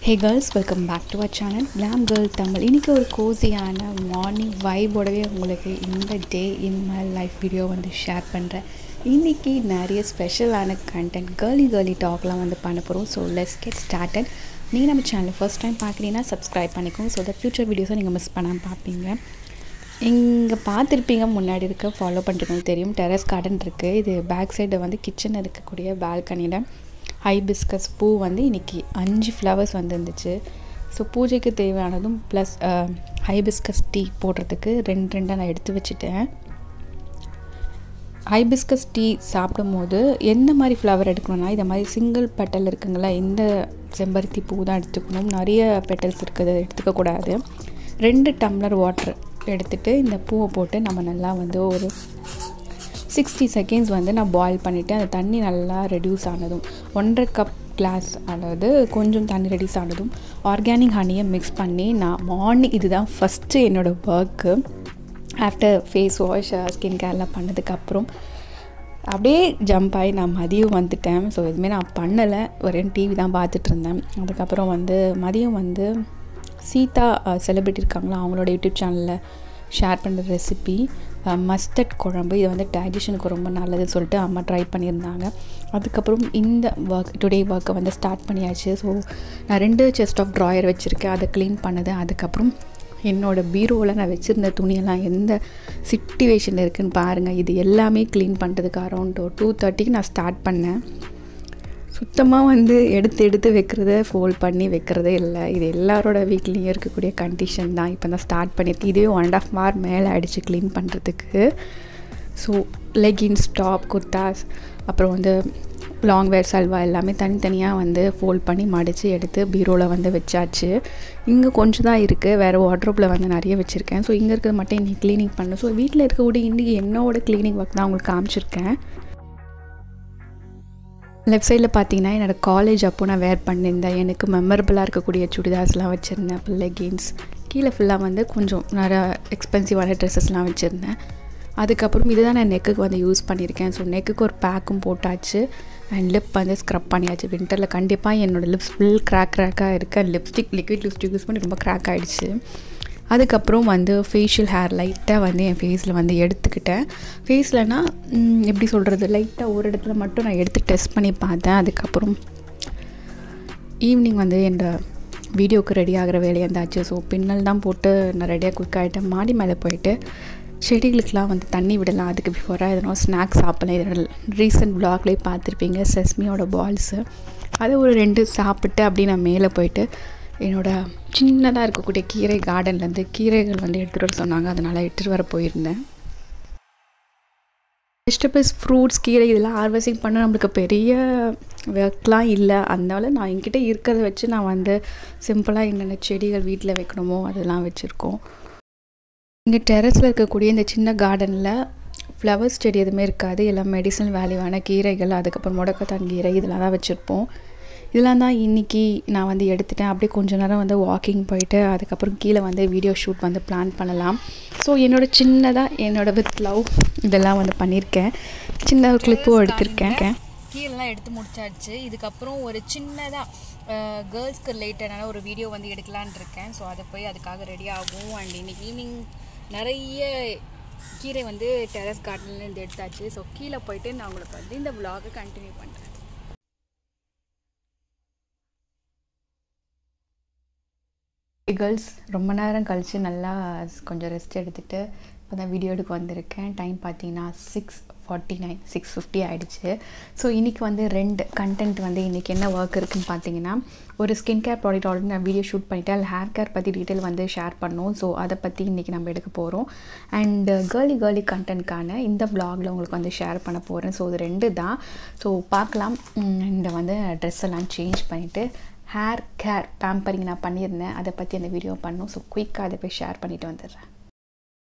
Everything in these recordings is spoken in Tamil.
Hey girls, welcome back to our channel Glam Girl Tamil. இன்னைக்கு ஒரு கோசியான மார்னிங் வைபோடவே உங்களுக்கு இந்த டே இன் மை லைஃப் வீடியோ வந்து ஷேர் பண்ணுறேன். இன்றைக்கி நிறைய ஸ்பெஷலான கண்டென்ட் கேர்லி டாக்லாம் வந்து பண்ண போகிறோம். So let's get started. நீங்கள் நம்ம சேனலை ஃபர்ஸ்ட் டைம் பார்க்குறீங்கன்னா சப்ஸ்கிரைப் பண்ணிக்கோங்க. ஸோ தட் ஃப்யூச்சர் வீடியோஸை நீங்கள் மிஸ் பண்ணாமல் பார்ப்பீங்க. இங்கே பார்த்துருப்பீங்க, முன்னாடி இருக்க ஃபாலோ பண்ணுறதுக்கு தெரியும், டெரஸ் கார்டன் இருக்குது. இது பேக் சைடு வந்து கிச்சன் இருக்கக்கூடிய பால்கனியில் ஹைபிஸ்கஸ் பூ வந்து இன்றைக்கி 5 ஃப்ளவர்ஸ் வந்துருந்துச்சு. ஸோ பூஜைக்கு தேவையானதும் ப்ளஸ் ஹைபிஸ்கஸ் டீ போடுறதுக்கு ரெண்டாக நான் எடுத்து வச்சுட்டேன். ஹைபிஸ்கஸ் டீ சாப்பிடும் போது எந்த மாதிரி ஃப்ளவர் எடுக்கணும்னா, இதை மாதிரி சிங்கிள் பெட்டல் இருக்குங்களா, இந்த செம்பருத்தி பூ தான் எடுத்துக்கணும். நிறைய பெட்டல்ஸ் இருக்குது எடுத்துக்கக்கூடாது. 2 டம்ளர் வாட்டர் எடுத்துகிட்டு இந்த பூவை போட்டு நம்ம நல்லா வந்து ஒரு 60 செகண்ட்ஸ் வந்து நான் பாயில் பண்ணிவிட்டு அந்த தண்ணி நல்லா ரெடியூஸ் ஆனதும் 1.5 கப் கிளாஸ் அளவு கொஞ்சம் தண்ணி ரெடியூஸ் ஆனதும் ஆர்கானிக் ஹனியை மிக்ஸ் பண்ணி நான் மார்னிங், இதுதான் ஃபஸ்ட்டு என்னோடய work after face wash skin கேர்லாம் பண்ணதுக்கப்புறம் அப்படியே ஜம்ப் ஆகி நான் மதியம் வந்துட்டேன். ஸோ எதுவுமே நான் பண்ணலை, ஒரு டிவி தான் பார்த்துட்டு இருந்தேன். அதுக்கப்புறம் வந்து மதியம் வந்து சீதா செலிபிரிட்டி இருக்காங்களா, அவங்களோட யூடியூப் சேனலில் ஷேர் பண்ணுற ரெசிபி மஸ்டர்ட் குழம்பு, இது வந்து டைஜஷனுக்கு ரொம்ப நல்லதுன்னு சொல்லிட்டு அம்மா ட்ரை பண்ணியிருந்தாங்க. அதுக்கப்புறம் இந்த டுடே ஒர்க்கை வந்து ஸ்டார்ட் பண்ணியாச்சு. ஸோ நான் 2 செஸ்ட் ஆஃப் ட்ராயர் வச்சுருக்கேன், அதை க்ளீன் பண்ணது. அதுக்கப்புறம் என்னோடய பீரோவில் நான் வச்சுருந்த துணியெல்லாம் எந்த சிட்டுவேஷனில் இருக்குதுன்னு பாருங்கள். இது எல்லாமே க்ளீன் பண்ணுறதுக்கு அரௌண்ட் 2:30க்கு நான் ஸ்டார்ட் பண்ணேன். சுத்தமாக வந்து எடுத்து வைக்கிறத ஃபோல்ட் பண்ணி வைக்கிறதே இல்லை. இது எல்லாரோட வீட்லேயும் இருக்கக்கூடிய கண்டிஷன் தான். இப்போ தான் ஸ்டார்ட் பண்ணியிருக்கேன். இதுவே 1.5 hour மேலே ஆகிடுச்சு க்ளீன் பண்ணுறதுக்கு. ஸோ லெகின்ஸ், டாப், குர்தாஸ், அப்புறம் வந்து லாங் வேர், சல்வா எல்லாமே தனித்தனியாக வந்து ஃபோல்ட் பண்ணி மடித்து எடுத்து பீரோவில் வந்து வச்சாச்சு. இங்கே கொஞ்சம் தான் இருக்குது, வேறு வார்ட்ரோப்பில் வந்து நிறைய வச்சுருக்கேன். ஸோ இங்கே இருக்கிறது மட்டும் இன்றைக்கி க்ளீனிங் பண்ணேன். ஸோ வீட்டில் இருக்கக்கூடிய இன்றைக்கி என்னோடய க்ளீனிங் ஒர்க் தான் உங்களுக்கு காமிச்சிருக்கேன். லெஃப்ட் சைடில் பார்த்தீங்கன்னா என்னோடய காலேஜ் அப்போ நான் வேர் பண்ணியிருந்தேன், எனக்கு மெமரபுளாக இருக்கக்கூடிய சுடிதார்ஸ்லாம் வச்சுருந்தேன். அப்புறம் லெகின்ஸ், கீழே ஃபுல்லாக வந்து கொஞ்சம் நிறையா எக்ஸ்பென்சிவான ட்ரெஸ்ஸஸ்லாம் வச்சுருந்தேன். அதுக்கப்புறம் இதுதான் நான் நெக்குக்கு வந்து யூஸ் பண்ணியிருக்கேன். ஸோ நெக்குக்கு ஒரு பேக்கும் போட்டாச்சு அண்ட் லிப் வந்து ஸ்க்ரப் பண்ணியாச்சு. வின்டரில் கண்டிப்பாக என்னோடய லிப்ஸ் ஃபுல் க்ராக்காக இருக்குது. லிப்ஸ்டிக், லிக்விட் லிப்ஸ்டிக் யூஸ் பண்ணி ரொம்ப க்ராக் ஆகிடுச்சு. அதுக்கப்புறம் வந்து ஃபேஷியல் ஹேர் லைட்டாக வந்து என் ஃபேஸில் வந்து எடுத்துக்கிட்டேன். ஃபேஸ்லனா எப்படி சொல்கிறது, லைட்டாக ஒரு இடத்துல மட்டும் நான் எடுத்து டெஸ்ட் பண்ணி பார்த்தேன். அதுக்கப்புறம் ஈவினிங் வந்து என்னோட வீடியோவுக்கு ரெடி ஆகிற வேலையாக இருந்தாச்சு. ஸோ பின்னல் தான் போட்டு நான் ரெடியாக குயிக் ஆகிட்டேன். மாடி மேலே போயிட்டு செடிகளுக்கெலாம் வந்து தண்ணி விடலாம். அதுக்கு பிஃபோராக எதனா ஸ்நாக்ஸ் சாப்பிடலாம். இதோட ரீசெண்ட் வ்ளாக்லேயே பார்த்துருப்பீங்க, செஸ்மியோட பால்ஸு, அதை ஒரு 2 சாப்பிட்டு அப்படியே நான் மேலே போயிட்டு என்னோடய சின்னதாக இருக்கக்கூடிய கீரை கார்டன்லேருந்து கீரைகள் வந்து எடுத்துகிட்டு வர சொன்னாங்க, அதனால் எடுத்துகிட்டு வர போயிருந்தேன். வெஜிடபிள்ஸ், ஃப்ரூட்ஸ், கீரை இதெல்லாம் ஹார்வெஸ்டிங் பண்ண நம்மளுக்கு பெரிய ஒர்க்லாம் இல்லை. அதனால நான் என்கிட்ட இருக்கிறத வச்சு நான் வந்து சிம்பிளாக என்னென்ன செடிகள் வீட்டில் வைக்கணுமோ அதெல்லாம் வச்சுருக்கோம். இங்கே டெரஸில் இருக்கக்கூடிய இந்த சின்ன கார்டனில் ஃப்ளவர்ஸ் செடி எதுவுமே இருக்காது, எல்லாம் மெடிசனல் வேல்யூவான கீரைகள், அதுக்கப்புறம் முடக்கத்தான் கீரை இதெல்லாம் தான் வச்சுருப்போம். இதெல்லாம் தான் இன்றைக்கி நான் வந்து எடுத்துட்டேன். அப்படியே கொஞ்சம் நேரம் வந்து வாக்கிங் போயிட்டு அதுக்கப்புறம் கீழே வந்து வீடியோ ஷூட் வந்து பிளான் பண்ணலாம். ஸோ சின்னதாக என்னோடய வித் லவ் இதெல்லாம் வந்து பண்ணியிருக்கேன். சின்ன ஒரு கிளிப்பும் எடுத்திருக்கேன். கீழெலாம் எடுத்து முடிச்சாச்சு. இதுக்கப்புறம் ஒரு சின்னதாக கேர்ள்ஸ்க்கு ரிலேட்டடான ஒரு வீடியோ வந்து எடுக்கலான் இருக்கேன். ஸோ அதை போய் அதுக்காக ரெடி ஆகும். அண்ட் இன்றைக்கி ஈவினிங் நிறைய கீரை வந்து டெரஸ் கார்டன்லேருந்து எடுத்தாச்சு. ஸோ கீழே போயிட்டு நான் உங்களுக்கு வந்து இந்த விலாகை கண்டினியூ பண்ணுறேன். கேர்ள்ஸ், ரொம்ப நேரம் கழித்து நல்லா கொஞ்சம் ரெஸ்ட் எடுத்துகிட்டு இப்போ தான் வீடியோ எடுக்க வந்திருக்கேன். டைம் பார்த்தீங்கன்னா 6:49, 6:50 ஆகிடுச்சு. ஸோ இன்றைக்கி வந்து 2 கண்டென்ட் வந்து இன்றைக்கி என்ன ஒர்க் இருக்குதுன்னு பார்த்தீங்கன்னா, ஒரு ஸ்கின் கேர் ப்ராடக்ட் ஆல்ரெடி நான் வீடியோ ஷூட் பண்ணிவிட்டேன். அதில் ஹேர் கேர் பற்றி டீட்டெயில் வந்து ஷேர் பண்ணோம். ஸோ அதை பற்றி இன்றைக்கி நம்ம எடுக்க போகிறோம். அண்டு கேர்லி கண்டென்ட்கான இந்த வ்ளாகில் உங்களுக்கு வந்து ஷேர் பண்ண போகிறேன். ஸோ இது 2 தான். ஸோ பார்க்கலாம். இந்த வந்து ட்ரெஸ் எல்லாம் சேஞ்ச் பண்ணிவிட்டு ஹேர் கேர் பேம்பரிங் நான் பண்ணியிருந்தேன், அதை பற்றி அந்த வீடியோ பண்ணோம். ஸோ குயிக்காக அதை போய் ஷேர் பண்ணிவிட்டு வந்துடுறேன்.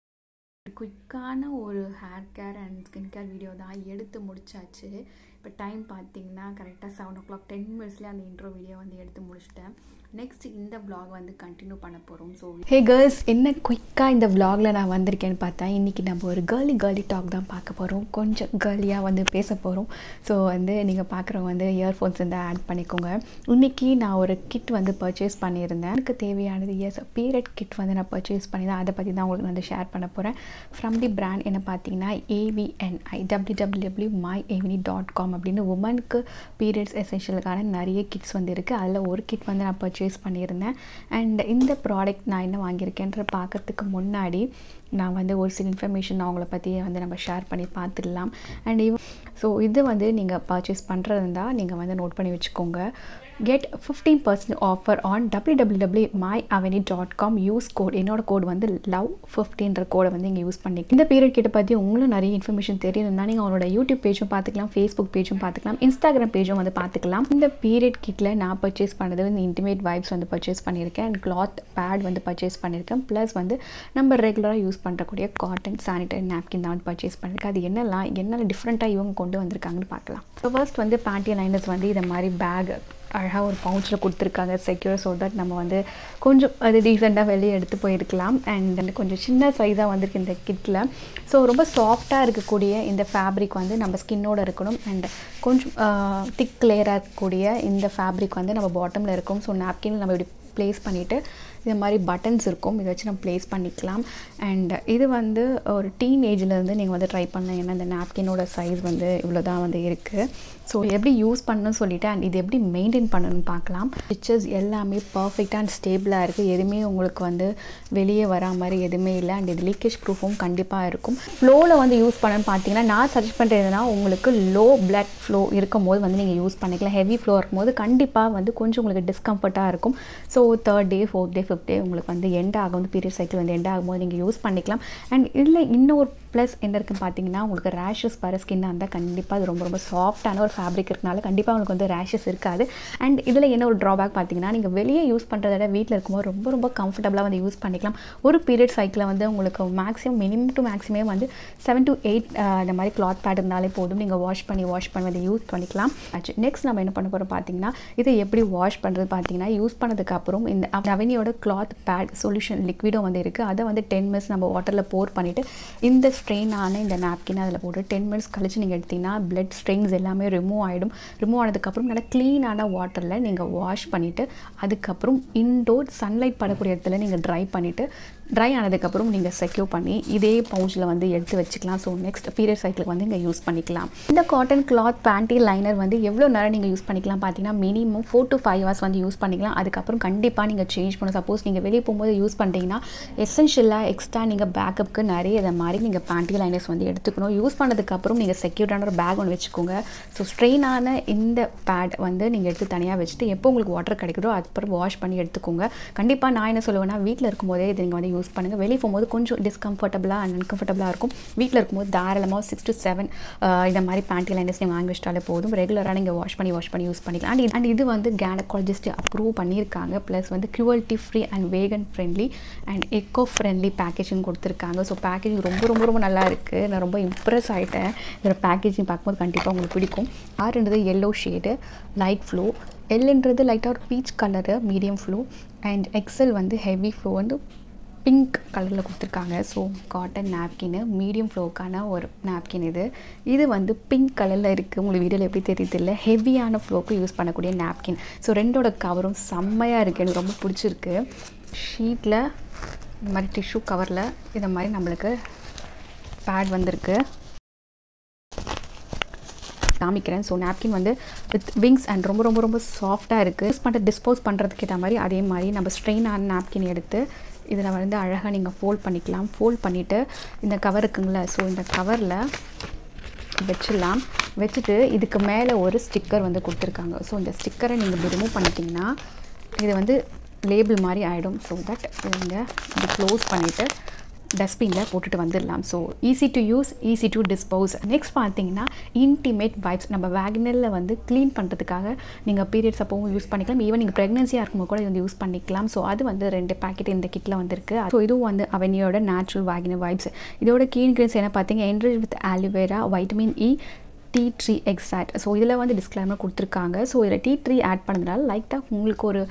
குயிக்கான ஒரு hair care and skin care video தான் எடுத்து முடிச்சாச்சு. இப்போ இப்போ டைம் பார்த்தீங்கன்னா கரெக்டாக 7 o'clock 10 minutesலேயே அந்த இன்ட்ரோ வீடியோ வந்து எடுத்து முடிச்சிட்டேன். நெக்ஸ்ட் இந்த vlog வந்து கண்டினியூ பண்ண போகிறோம். ஸோ ஹே கேர்ள்ஸ், என்ன குயிக்காக இந்த vlogல நான் வந்திருக்கேன்னு பார்த்தா இன்றைக்கி நம்ம ஒரு கேர்லி டாக் தான் பார்க்க போகிறோம். கொஞ்சம் கேர்லியாக வந்து பேச போகிறோம். ஸோ வந்து நீங்கள் பார்க்குறவங்க வந்து இயர்ஃபோன்ஸ் வந்து ஆட் பண்ணிக்கோங்க. இன்றைக்கி நான் ஒரு கிட் வந்து பர்ச்சேஸ் பண்ணியிருந்தேன். எனக்கு தேவையானது பீரியட் கிட் வந்து நான் பர்ச்சேஸ் பண்ணியிருந்தேன். அதை பற்றி தான் உங்களுக்கு வந்து ஷேர் பண்ண போகிறேன். ஃப்ரம் தி பிராண்ட் என்ன பார்த்தீங்கன்னா AVNI www.myavni.com அப்படின்னு உமனுக்கு பீரியட்ஸ் எசென்ஷியலுக்கான நிறைய கிட்ஸ் வந்து இருக்குது. அதில் ஒரு கிட் வந்து நான் பர்ச்சேஸ் பண்ணியிருந்தேன். அண்ட் இந்த ப்ராடக்ட் நான் என்ன வாங்கியிருக்கேன்ற பார்க்கறதுக்கு முன்னாடி நான் வந்து ஒரு சில இன்ஃபர்மேஷன் அவங்கள பற்றி வந்து நம்ம ஷேர் பண்ணி பார்த்துடலாம். அண்ட் ஸோ இது வந்து நீங்கள் பர்ச்சேஸ் பண்ணுறது இருந்தால் நீங்கள் வந்து நோட் பண்ணி வச்சுக்கோங்க. Get 15% offer on www.myavni.com. Use code, என்னோட கோட் வந்து love15ன்ற கோடை வந்து இங்கே யூஸ் பண்ணிக்கலாம். இந்த பீரியட் கிட்ட பற்றி உங்களுக்கு நிறைய இன்ஃபர்மேஷன் தெரியணும்னா நீங்கள் அவங்களோட யூடியூப் பேஜும் பார்த்துக்கலாம், ஃபேஸ்புக் பேஜும் பார்த்துக்கலாம், இன்ஸ்டாகிராம் பேஜும் வந்து பார்த்துக்கலாம். இந்த பீரியட் கிட்டில் நான் பர்ச்சேஸ் பண்ணது வந்து இன்டிமேட் வைப்ஸ் வந்து பர்ச்சேஸ் பண்ணியிருக்கேன். அண்ட் கிளாத் பேட் வந்து பர்ச்சேஸ் பண்ணியிருக்கேன். ப்ளஸ் வந்து நம்ம ரெகுலராக யூஸ் பண்ணுறக்கூடிய காட்டன் சானிடரி நாப்கின் தான் வந்து பர்ச்சேஸ் பண்ணியிருக்கேன். அது என்னெல்லாம் டிஃப்ரெண்ட்டாக இவங்க கொண்டு வந்திருக்காங்கன்னு பார்க்கலாம். ஸோ ஃபர்ஸ்ட் வந்து பேண்டி லைனர்ஸ் வந்து இதை மாதிரி பேக் அழகாக ஒரு பவுச்சில் கொடுத்துருக்காங்க செக்யூர். ஸோ தட் நம்ம வந்து கொஞ்சம் அது டீசெண்டாக வெளியே எடுத்து போயிருக்கலாம். அண்ட் கொஞ்சம் சின்ன சைஸாக வந்திருக்கு இந்த கிட்டில். ஸோ ரொம்ப சாஃப்டாக இருக்கக்கூடிய இந்த ஃபேப்ரிக் வந்து நம்ம ஸ்கின்னோட இருக்கணும். அண்ட் கொஞ்சம் திக் லேயராக இருக்கக்கூடிய இந்த ஃபேப்ரிக் வந்து நம்ம பாட்டமில் இருக்கும். ஸோ நாப்கின் நம்ம இப்படி ப்ளேஸ் பண்ணிவிட்டு இது மாதிரி பட்டன்ஸ் இருக்கும், இதை வச்சு நம்ம ப்ளேஸ் பண்ணிக்கலாம். அண்ட் இது வந்து ஒரு டீனேஜ்லேருந்து நீங்கள் வந்து ட்ரை பண்ணலாம். ஏன்னா இந்த நாப்கினோட சைஸ் வந்து இவ்வளோ தான் வந்து இருக்குது. ஸோ எப்படி யூஸ் பண்ணணும்னு சொல்லிவிட்டு அண்ட் இது எப்படி மெயின்டைன் பண்ணணும்னு பார்க்கலாம். ஸ்டிச்சஸ் எல்லாமே பர்ஃபெக்டாக அண்ட் ஸ்டேபிளாக இருக்குது. எதுவுமே உங்களுக்கு வந்து வெளியே வரா மாதிரி எதுவுமே இல்லை. அண்ட் இது லீக்கேஜ் ப்ரூஃபும் கண்டிப்பாக இருக்கும். ஃப்ளோவில் வந்து யூஸ் பண்ணணும்னு பார்த்தீங்கன்னா நான் சஜெஸ்ட் பண்ணுறதுனா உங்களுக்கு லோ பிளட் ஃப்ளோ இருக்கும் போது வந்து நீங்கள் யூஸ் பண்ணிக்கலாம். ஹெவி ஃப்ளோ இருக்கும்போது கண்டிப்பாக வந்து கொஞ்சம் உங்களுக்கு டிஸ்கம்ஃபர்ட்டாக இருக்கும். So 3rd day 4th day 5th day உங்களுக்கு வந்து எண்ட் ஆகும், வந்து பீரியட் சைக்கிள் வந்து எண்ட் ஆகும்போது நீங்கள் யூஸ் பண்ணிக்கலாம். அண்ட் இதில் இன்னொரு ப்ளஸ் என்ன இருக்குன்னு பார்த்தீங்கன்னா உங்களுக்கு ரேஷஸ் வர ஸ்கின்னாக இருந்தால் கண்டிப்பாக அது ரொம்ப ரொம்ப சாஃப்டான ஒரு ஃபேப்ரிக் இருக்கனால கண்டிப்பாக உங்களுக்கு வந்து ரேஷஸ் இருக்காது. அண்ட் இதில் என்ன ஒரு ட்ராபேக் பார்த்தீங்கன்னா நீங்கள் வெளியே யூஸ் பண்ணுறத விட வீட்டில் இருக்கும்போது ரொம்ப ரொம்ப கம்ஃபர்டபுளாக வந்து யூஸ் பண்ணிக்கலாம். ஒரு பீரியட் சைக்கிளில் வந்து உங்களுக்கு மினிமம் டு மேக்ஸிமம் வந்து 7 to 8 இந்த மாதிரி கிளாத் பேட் இருந்தாலே போதும். நீங்கள் வாஷ் பண்ணி வந்து யூஸ் பண்ணிக்கலாம். நெக்ஸ்ட் நம்ம என்ன பண்ண போகிறோம் பார்த்தீங்கன்னா இதை எப்படி வாஷ் பண்ணுறது பார்த்தீங்கன்னா யூஸ் பண்ணதுக்கப்புறம் இந்த அவனியோட கிளாத் பேட் சொல்யூஷன் லிக்விடும் வந்து இருக்குது. அதை வந்து 10 minutes நம்ம வாட்டரில் போர் பண்ணிவிட்டு இந்த ஸ்ட்ரெயினான இந்த நாப்கின் அதில் போட்டு 10 minutes கழிச்சு நீங்கள் எடுத்திங்கன்னா பிளட் ஸ்ட்ரெயின்ஸ் எல்லாமே ரிமூவ் ஆகிடும். ரிமூவ் ஆனதுக்கப்புறம் நல்லா க்ளீனான வாட்டரில் நீங்கள் வாஷ் பண்ணிவிட்டு அதுக்கப்புறம் இன்டோர் சன்லைட் படக்கூடிய இடத்துல நீங்கள் ட்ரை ஆனதுக்கப்புறம் நீங்கள் செக்யூர் பண்ணி இதே பவுச்சில் வந்து எடுத்து வச்சுக்கலாம். ஸோ நெக்ஸ்ட் பீரியட் சைக்கிளுக்கு வந்து இங்கே யூஸ் பண்ணிக்கலாம். இந்த காட்டன் கிளாத் பேண்டி லைனர் வந்து எவ்வளோ நேரம் நீங்கள் யூஸ் பண்ணிக்கலாம் பார்த்தீங்கன்னா மினிமம் 4 to 5 hours வந்து யூஸ் பண்ணிக்கலாம். அதுக்கப்புறம் கண்டிப்பாக நீங்கள் சேஞ்ச் பண்ணணும். சப்போஸ் நீங்கள் வெளியே போகும்போது யூஸ் பண்ணிட்டீங்கன்னா எசென்ஷியலாக எக்ஸ்ட்ரா நீங்கள் பேக்கப்புக்கு நிறைய இதை மாதிரி நீங்கள் பேண்டி லைனர்ஸ் வந்து எடுத்துக்கணும். யூஸ் பண்ணதுக்கப்புறம் நீங்கள் செக்யூர்டான ஒரு பேக் ஒன்று வச்சுக்கோங்க. ஸோ ஸ்ட்ரெயினான இந்த பேட் வந்து நீங்கள் எடுத்து தனியாக வச்சுட்டு எப்போ உங்களுக்கு வாட்டர் கிடைக்குதோ அதுக்கப்புறம் வாஷ் பண்ணி எடுத்துக்கோங்க. கண்டிப்பாக நான் என்ன சொல்லுவேன்னா வீட்டில் இருக்கும்போதே இதை நீங்கள் வந்து யூஸ் பண்ணுங்கள். வெளியே போகும்போது கொஞ்சம் டிஸ்கம்ஃபர்டபுளாக அண்ட் அன்கம்ஃபர்டபுளாக இருக்கும். வீட்டில் இருக்கும்போது தாராளமாக 6 to 7 இந்த மாதிரி பேண்டி லைனர்ஸ் நீங்கள் வாங்கி வச்சிட்டாலே போதும். ரெகுலராக நீங்கள் வாஷ் பண்ணி யூஸ் பண்ணிக்கலாம். அண்ட் இது வந்து கைனகாலஜிஸ்ட் அப்ரூவ் பண்ணியிருக்காங்க. ப்ளஸ் வந்து cruelty free and vegan friendly and eco friendly packaging கொடுத்துருக்காங்க. ஸோ பேக்கேஜிங் ரொம்ப நல்லா இருக்குது. நான் ரொம்ப இம்ப்ரெஸ் ஆகிட்டேன். இதோட பேக்கேஜிங் பார்க்கும்போது கண்டிப்பாக உங்களுக்கு பிடிக்கும். ஆறுன்றது எல்லோ ஷேடு லைட் ஃப்ளோ, எல்ன்றது லைட்டாக ஒரு peach colour medium flow, and XL வந்து ஹெவி ஃப்ளோ வந்து பிங்க் கலரில் கொடுத்துருக்காங்க. ஸோ காட்டன் நாப்கின் மீடியம் ஃப்ளோக்கான ஒரு நாப்கின் இது வந்து பிங்க் கலரில் இருக்குது. உங்களுக்கு வீடியோவில் எப்படி தெரியுது இல்லை, ஹெவியான ஃப்ளோக்கு யூஸ் பண்ணக்கூடிய நாப்கின். ஸோ ரெண்டோட கவரும் செம்மையாக இருக்குது, எனக்கு ரொம்ப பிடிச்சிருக்கு. ஷீட்டில் இந்த மாதிரி டிஷ்யூ கவரில் இதை மாதிரி நம்மளுக்கு பேட் வந்திருக்கு காமிக்கிறேன். ஸோ நாப்கின் வந்து வித் விங்ஸ் அண்ட் ரொம்ப சாஃப்டாக இருக்குது. யூஸ் பண்ணுற டிஸ்போஸ் பண்ணுறதுக்கு ஏற்ற மாதிரி அதே மாதிரி நம்ம ஸ்ட்ரெயினான நாப்கின் எடுத்து இதில் வந்து அழகாக நீங்கள் ஃபோல்ட் பண்ணிக்கலாம். ஃபோல்ட் பண்ணிவிட்டு இந்த கவர் இருக்குங்களா, ஸோ இந்த கவரில் வச்சுட்டு இதுக்கு மேலே ஒரு ஸ்டிக்கர் வந்து கொடுத்துருக்காங்க. ஸோ இந்த ஸ்டிக்கரை நீங்கள் ரிமூவ் பண்ணிட்டீங்கன்னா இது வந்து லேபிள் மாதிரி ஆகிடும். ஸோ தட் நீங்கள் இது க்ளோஸ் பண்ணிவிட்டு டஸ்ட்பினில் போட்டுட்டு வந்துடலாம். So easy to use, easy to dispose. Next பார்த்தீங்கன்னா இன்டிமேட் வைப்ஸ். நம்ம வேக்னலில் வந்து க்ளீன் பண்ணுறதுக்காக நீங்கள் பீரியட்ஸ் அப்போவும் யூஸ் பண்ணிக்கலாம். ஈவன் நீங்கள் ப்ரெக்னன்சியாக இருக்கும்போது கூட இது வந்து யூஸ் பண்ணிக்கலாம். ஸோ அது வந்து 2 பேக்கெட் இந்த கிட்டில் வந்துருக்கு. ஸோ இதுவும் வந்து அவனியோட நேச்சுரல் வேக்னல் வைப்ஸ். இதோட கீ இன்க்ரீடியன்ஸ் என்ன பார்த்தீங்க, enrich with aloe vera, vitamin E, tea tree exact. So இதில் வந்து டிஸ்க்ளைமர் கொடுத்துருக்காங்க. ஸோ இதில் டீ ட்ரீ ஆட் பண்ணதுனால லைட்டாக உங்களுக்கு ஒரு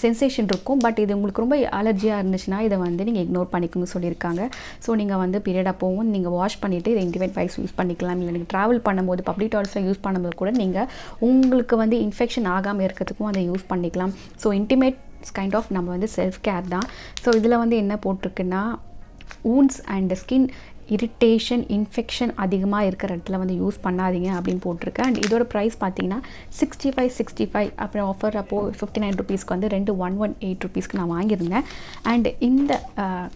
சென்சேஷன் இருக்கும். பட் இது உங்களுக்கு ரொம்ப அலர்ஜியாக இருந்துச்சுன்னா இதை வந்து நீங்கள் இக்னோர் பண்ணிக்கணும்னு சொல்லியிருக்காங்க. ஸோ நீங்கள் வந்து பீரியட் அப்போவும் நீங்கள் வாஷ் பண்ணிவிட்டு இதை இன்டிமேட் வைப்ஸ் யூஸ் பண்ணிக்கலாம். இல்லை நீங்கள் ட்ராவல் பண்ணும்போது பப்ளிக் டாய்லெட்ஸில் யூஸ் பண்ணும்போது கூட நீங்கள் உங்களுக்கு வந்து இன்ஃபெக்ஷன் ஆகாமல் இருக்கிறதுக்கும் அதை யூஸ் பண்ணிக்கலாம். ஸோ இன்டிமேட் கைண்ட் ஆஃப் நம்ம வந்து செல்ஃப் கேர் தான். ஸோ இதில் வந்து என்ன போட்டிருக்குன்னா wounds and skin irritation infection அதிகமாக இருக்கிற இடத்துல வந்து யூஸ் பண்ணாதீங்க அப்படின்னு போட்டிருக்கேன். அண்ட் இதோட ப்ரைஸ் பார்த்தீங்கன்னா 65 அப்புறம் ஆஃபர் அப்போது 59 ருபீஸ்க்கு வந்து 118 ருபீஸ்க்கு நான் வாங்கியிருந்தேன். அண்ட் இந்த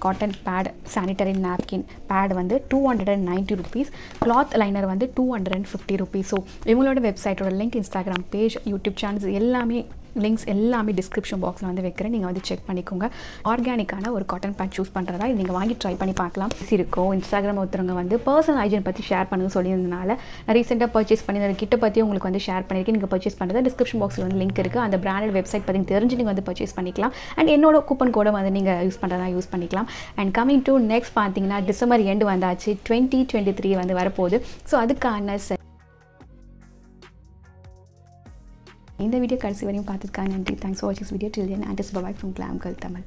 cotton pad sanitary napkin pad வந்து 290 ருபீஸ், கிளாத் லைனர் வந்து 250 ருபீஸ். ஸோ இவங்களோட வெப்சைட்டோட link, Instagram page, YouTube channels எல்லாமே லிங்க்ஸ் எல்லாமே டிஸ்கிரிப்ஷன் பாக்ஸில் வந்து வைக்கிறேன். நீங்கள் வந்து செக் பண்ணிக்கோங்க. ஆர்கானிக்கான ஒரு காட்டன் பேட் சூஸ் பண்ணுறதா இது நீங்கள் வாங்கி ட்ரை பண்ணி பார்க்கலாம். இருக்கும் இன்ஸ்டாகிராம் ஒருத்தவங்க வந்து பர்சனல் ஹைஜீன் பற்றி ஷேர் பண்ணுன்னு சொல்லியிருந்தனால நான் ரீசெண்டாக பர்ச்சேஸ் பண்ணி அந்த கிட்ட பற்றி உங்களுக்கு வந்து ஷேர் பண்ணியிருக்கேன். நீங்கள் பர்ச்சேஸ் பண்ணுறது டிஸ்கிரிப்ஷன் பாக்ஸில் வந்து லிங்க் இருக்குது. அந்த பிராண்டட் வெப்சைட் பற்றி தெரிஞ்சு நீங்கள் வந்து பர்ச்சேஸ் பண்ணிக்கலாம். அண்ட் என்னோட கூப்பன் கோடை வந்து நீங்கள் யூஸ் பண்ணுறதா யூஸ் பண்ணிக்கலாம். அண்ட் கமிங் டு நெக்ஸ்ட் பார்த்தீங்கன்னா டிசம்பர் எண்டு வந்தாச்சு, 2023 வந்து வரப்போகுது. ஸோ அதுக்கான இந்த வீடியோ கடைசி வரையும் பார்த்துருக்காங்க. நன்றி. தேங்க்ஸ் ஃபார் வாட்சிங் video. Till then and by from glam girl Tamil.